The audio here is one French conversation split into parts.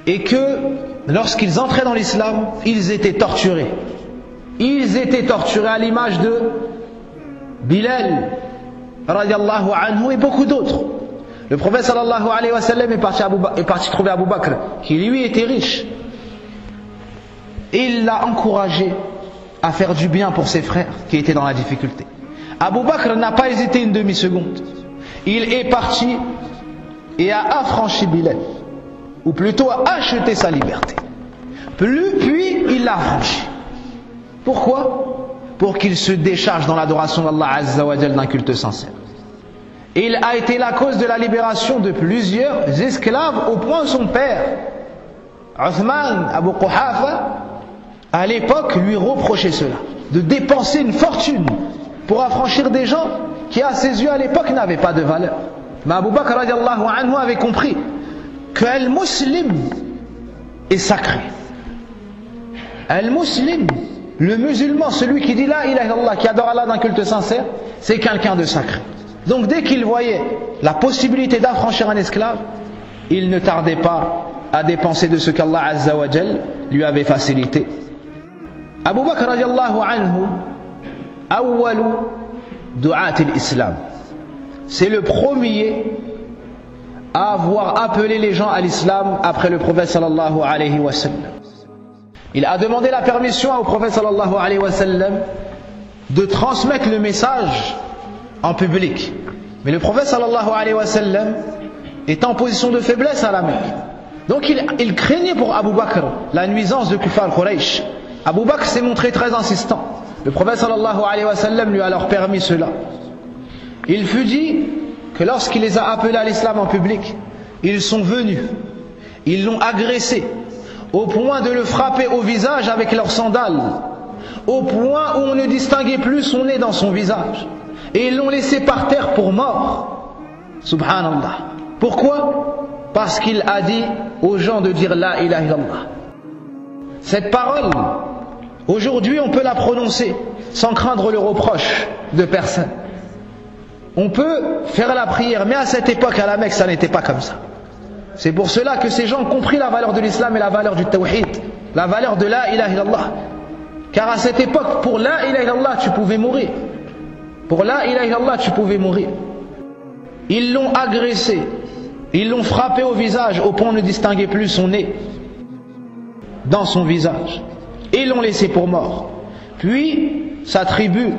et que lorsqu'ils entraient dans l'islam, ils étaient torturés. Ils étaient torturés à l'image de Bilal radiallahu anhu et beaucoup d'autres. Le prophète sallallahu alayhi wa sallam est parti trouver Abu Bakr, qui lui était riche. Et il l'a encouragé à faire du bien pour ses frères qui étaient dans la difficulté. Abu Bakr n'a pas hésité une demi-seconde. Il est parti et a affranchi Bilal, ou plutôt a acheté sa liberté. Puis il l'a affranchi. Pourquoi? Pour qu'il se décharge dans l'adoration d'Allah Azza wa Jal d'un culte sincère. Il a été la cause de la libération de plusieurs esclaves au point où son père, Uthman Abu Quhafa, à l'époque lui reprochait cela, de dépenser une fortune pour affranchir des gens qui à ses yeux à l'époque n'avaient pas de valeur. Mais Abu Bakr radiallahu anhu avait compris que al-muslim est sacré. Al-muslim, le musulman, celui qui dit la ilaha illallah, qui adore Allah d'un culte sincère, c'est quelqu'un de sacré. Donc dès qu'il voyait la possibilité d'affranchir un esclave, il ne tardait pas à dépenser de ce qu'Allah Azza wa Jal lui avait facilité. Abu Bakr radiallahu anhu, awwalu du'at al-islam, c'est le premier à avoir appelé les gens à l'islam après le prophète sallallahu alayhi wa sallam. Il a demandé la permission au prophète sallallahu alayhi wa sallam de transmettre le message en public. Mais le prophète sallallahu alayhi wa sallam est en position de faiblesse à la Mecque. Donc il craignait pour Abu Bakr la nuisance de Kuffar Quraysh. Abu Bakr s'est montré très insistant. Le prophète sallallahu alayhi wa sallam lui a alors permis cela. Il fut dit que lorsqu'il les a appelés à l'islam en public, ils sont venus, ils l'ont agressé au point de le frapper au visage avec leurs sandales, au point où on ne distinguait plus son nez dans son visage, et ils l'ont laissé par terre pour mort. Subhanallah. Pourquoi? Parce qu'il a dit aux gens de dire la ilaha illallah. Cette parole, aujourd'hui on peut la prononcer sans craindre le reproche de personne. On peut faire la prière, mais à cette époque à la Mecque ça n'était pas comme ça. C'est pour cela que ces gens ont compris la valeur de l'islam et la valeur du tawhid, la valeur de la ilaha illallah. Car à cette époque, pour la ilaha illallah tu pouvais mourir. Pour la ilaha illallah tu pouvais mourir. Ils l'ont agressé, ils l'ont frappé au visage au point de ne distinguer plus son nez dans son visage, et ils l'ont laissé pour mort. Puis sa tribu,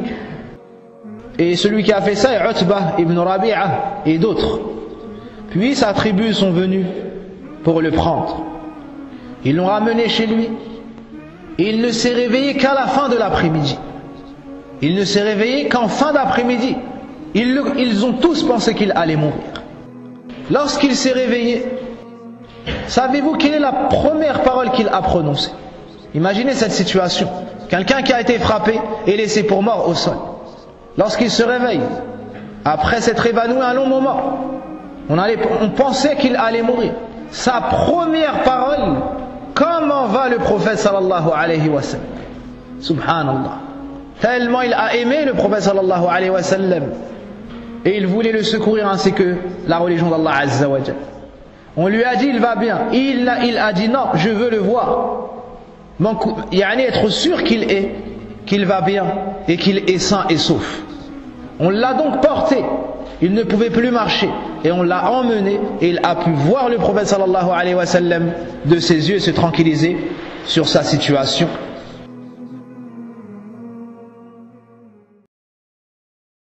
et celui qui a fait ça est Utbah ibn Rabi'a et d'autres, puis sa tribu sont venus pour le prendre. Ils l'ont ramené chez lui, et il ne s'est réveillé qu'à la fin de l'après-midi. Il ne s'est réveillé qu'en fin d'après-midi. Ils ont tous pensé qu'il allait mourir. Lorsqu'il s'est réveillé, savez-vous quelle est la première parole qu'il a prononcée? Imaginez cette situation. Quelqu'un qui a été frappé et laissé pour mort au sol. Lorsqu'il se réveille, après s'être évanoui un long moment, on pensait qu'il allait mourir. Sa première parole, comment va le prophète sallallahu alayhi wa sallam? Subhanallah. Tellement il a aimé le prophète sallallahu alayhi wa sallam, et il voulait le secourir ainsi que la religion d'Allah Azza wa Jal. On lui a dit il va bien, il a dit non, je veux le voir. Être sûr qu'il va bien et qu'il est sain et sauf. On l'a donc porté, il ne pouvait plus marcher, et on l'a emmené, et il a pu voir le prophète sallallahu alayhi wa sallam de ses yeux et se tranquilliser sur sa situation.